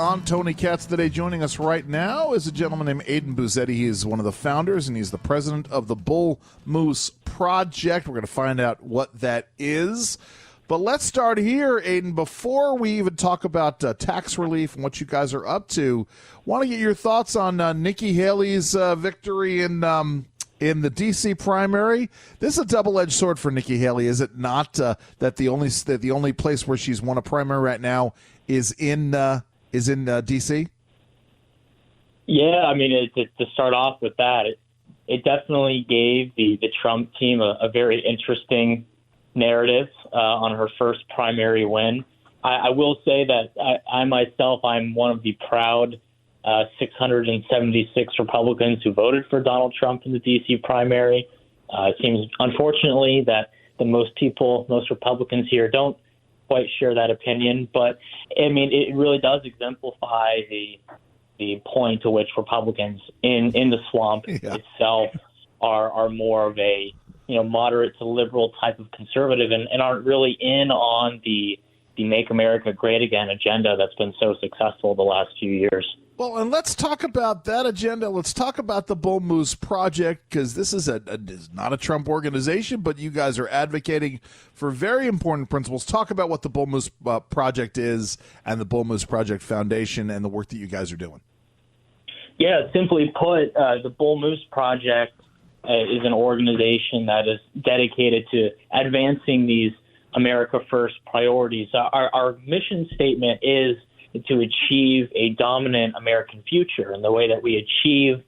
On Tony Katz Today, joining us right now is a gentleman named Aiden Buzzetti. He is one of the founders, and he's the president of the Bull Moose Project. We're going to find out what that is. But let's start here, Aiden. Before we even talk about tax relief and what you guys are up to, want to get your thoughts on Nikki Haley's victory in the D.C. primary. This is a double-edged sword for Nikki Haley, is it not? That the only place where she's won a primary right now is in D.C.? Yeah, I mean, to start off with that, it definitely gave the Trump team a very interesting narrative on her first primary win. I will say that I myself, I'm one of the proud 676 Republicans who voted for Donald Trump in the D.C. primary. It seems, unfortunately, that most Republicans here don't quite share that opinion. But, I mean, it really does exemplify the point to which Republicans in the swamp itself are more of a moderate to liberal type of conservative and aren't really in on the Make America Great Again agenda that's been so successful the last few years. Well, and let's talk about that agenda. Let's talk about the Bull Moose Project, because this is not a Trump organization, but you guys are advocating for very important principles. Talk about what the Bull Moose Project is and the Bull Moose Project Foundation and the work that you guys are doing. Yeah, simply put, the Bull Moose Project is an organization that is dedicated to advancing these America First priorities. Our mission statement is to achieve a dominant American future. And the way that we achieve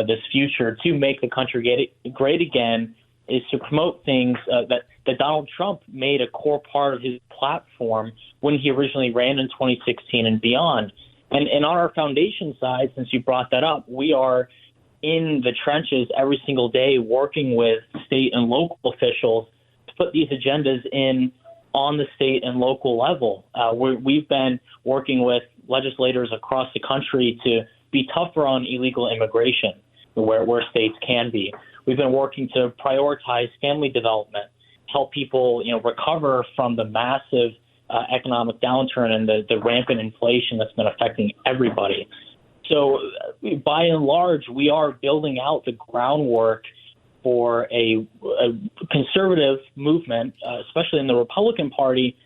this future to make the country great again is to promote things that Donald Trump made a core part of his platform when he originally ran in 2016 and beyond. And on our foundation side, since you brought that up, we are in the trenches every single day working with state and local officials to put these agendas in on the state and local level. We've been working with legislators across the country to be tougher on illegal immigration where states can be. We've been working to prioritize family development, help people recover from the massive economic downturn and the rampant inflation that's been affecting everybody. So by and large, we are building out the groundwork for a conservative movement, especially in the Republican Party,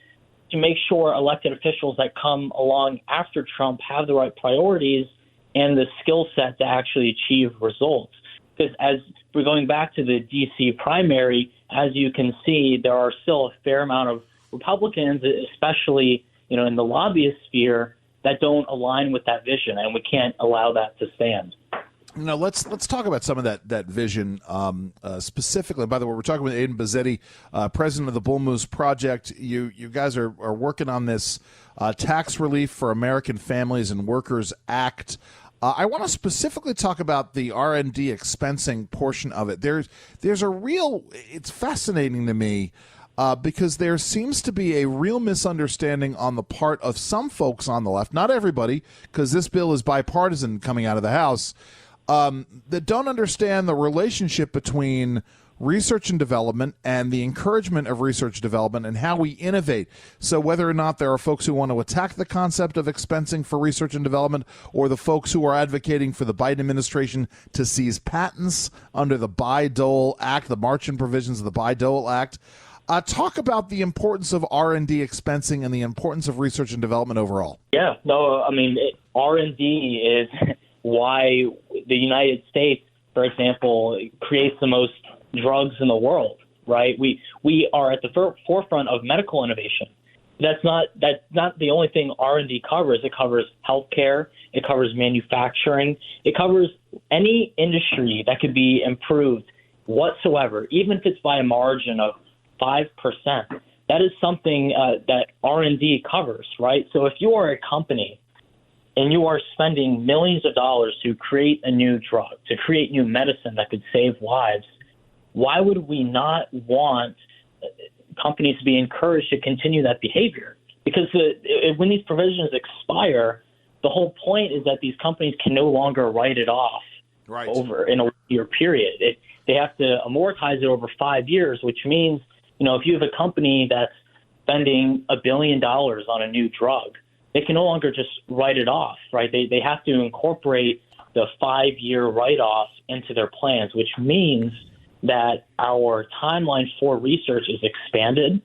to make sure elected officials that come along after Trump have the right priorities and the skill set to actually achieve results. Because as we're going back to the D.C. primary, as you can see, there are still a fair amount of Republicans, especially in the lobbyist sphere, that don't align with that vision, and we can't allow that to stand. Now, let's talk about some of that vision specifically. By the way, we're talking with Aiden Buzzetti, president of the Bull Moose Project. You guys are working on this Tax Relief for American Families and Workers Act. I want to specifically talk about the R&D expensing portion of it. There's a real – it's fascinating to me because there seems to be a real misunderstanding on the part of some folks on the left, not everybody, because this bill is bipartisan coming out of the House, that don't understand the relationship between research and development and the encouragement of research development and how we innovate. So whether or not there are folks who want to attack the concept of expensing for research and development, or the folks who are advocating for the Biden administration to seize patents under the Bayh-Dole Act, the marching provisions of the Bayh-Dole Act. Talk about the importance of R&D expensing and the importance of research and development overall. Yeah, no, I mean, R&D is why the United States, for example, creates the most drugs in the world, right? We are at the forefront of medical innovation. That's not the only thing R&D covers. It covers healthcare. It covers manufacturing. It covers any industry that could be improved whatsoever, even if it's by a margin of 5%. That is something that R&D covers, right? So if you are a company and you are spending millions of dollars to create a new drug, to create new medicine that could save lives, why would we not want companies to be encouraged to continue that behavior? Because when these provisions expire, the whole point is that these companies can no longer write it off over in a year period. They have to amortize it over 5 years, which means, if you have a company that's spending $1 billion on a new drug, they can no longer just write it off, right? They have to incorporate the 5-year write-off into their plans, which means that our timeline for research is expanded.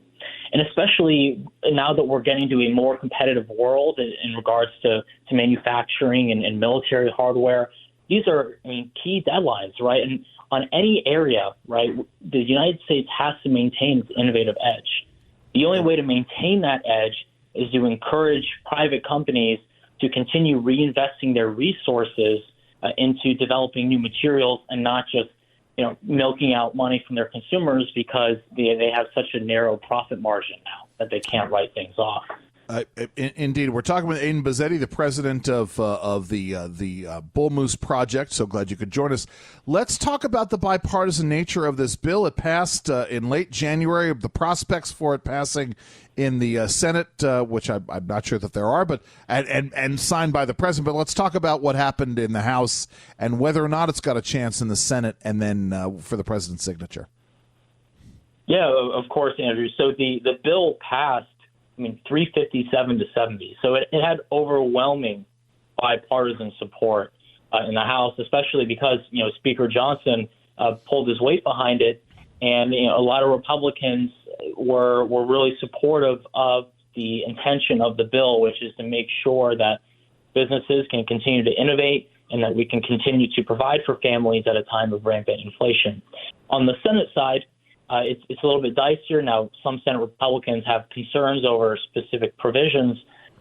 And especially now that we're getting to a more competitive world in regards to manufacturing and military hardware, these are key deadlines, right? And on any area, right, the United States has to maintain its innovative edge. The only way to maintain that edge is to encourage private companies to continue reinvesting their resources into developing new materials and not just milking out money from their consumers because they have such a narrow profit margin now that they can't write things off. Indeed. We're talking with Aiden Buzzetti, the president of the Bull Moose Project. So glad you could join us. Let's talk about the bipartisan nature of this bill. It passed in late January. The prospects for it passing in the Senate, which I'm not sure that there are, but and signed by the president. But let's talk about what happened in the House and whether or not it's got a chance in the Senate and then for the president's signature. Yeah, of course, Andrew. So the bill passed 357 to 70. So it had overwhelming bipartisan support in the House, especially because, Speaker Johnson pulled his weight behind it. And, a lot of Republicans were really supportive of the intention of the bill, which is to make sure that businesses can continue to innovate and that we can continue to provide for families at a time of rampant inflation. On the Senate side, it's a little bit dicier. Now, some Senate Republicans have concerns over specific provisions,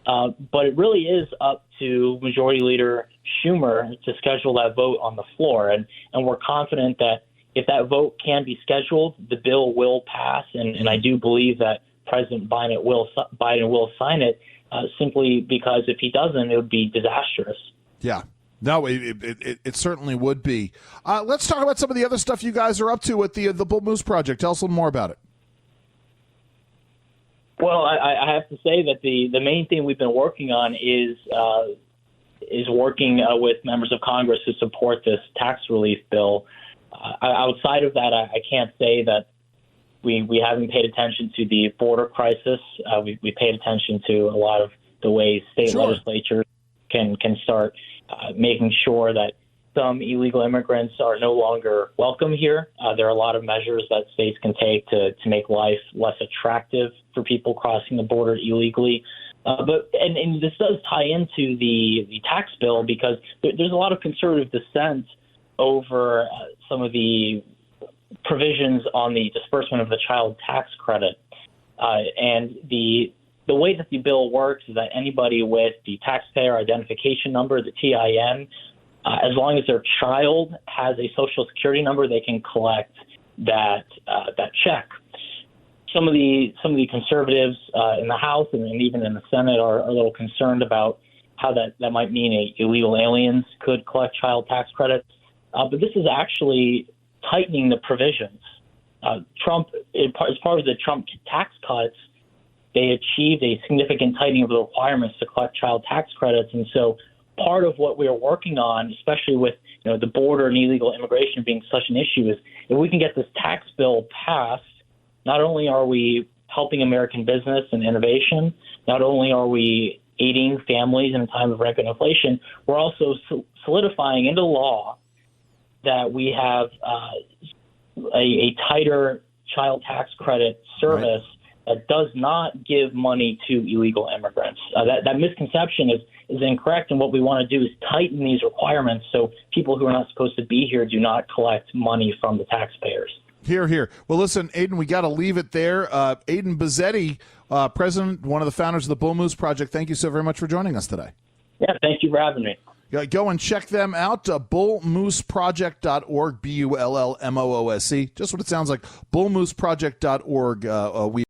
but it really is up to Majority Leader Schumer to schedule that vote on the floor. And we're confident that if that vote can be scheduled, the bill will pass. And I do believe that President Biden will sign it simply because if he doesn't, it would be disastrous. Yeah. No, it certainly would be. Let's talk about some of the other stuff you guys are up to with the Bull Moose Project. Tell us a little more about it. Well, I have to say that the main thing we've been working on is working with members of Congress to support this tax relief bill. Outside of that, I can't say that we haven't paid attention to the border crisis. We paid attention to a lot of the ways state legislatures can start making sure that some illegal immigrants are no longer welcome here. There are a lot of measures that states can take to make life less attractive for people crossing the border illegally. But this does tie into the tax bill because there's a lot of conservative dissent over some of the provisions on the disbursement of the child tax credit. And the way that the bill works is that anybody with the taxpayer identification number, the TIN, as long as their child has a Social Security number, they can collect that check. Some of the conservatives in the House and even in the Senate are a little concerned about how that might mean illegal aliens could collect child tax credits. But this is actually tightening the provisions. Trump, as part of the Trump tax cuts, they achieved a significant tightening of the requirements to collect child tax credits. And so part of what we are working on, especially with the border and illegal immigration being such an issue, is if we can get this tax bill passed, not only are we helping American business and innovation, not only are we aiding families in a time of rampant inflation, we're also solidifying into law that we have a tighter child tax credit service that does not give money to illegal immigrants. That misconception is incorrect, and what we want to do is tighten these requirements so people who are not supposed to be here do not collect money from the taxpayers. Hear, hear. Well, listen, Aiden, we got to leave it there. Aiden Buzzetti, president, one of the founders of the Bull Moose Project, thank you so very much for joining us today. Yeah, thank you for having me. Go and check them out, bullmooseproject.org, BULLMOOSE. Just what it sounds like, bullmooseproject.org.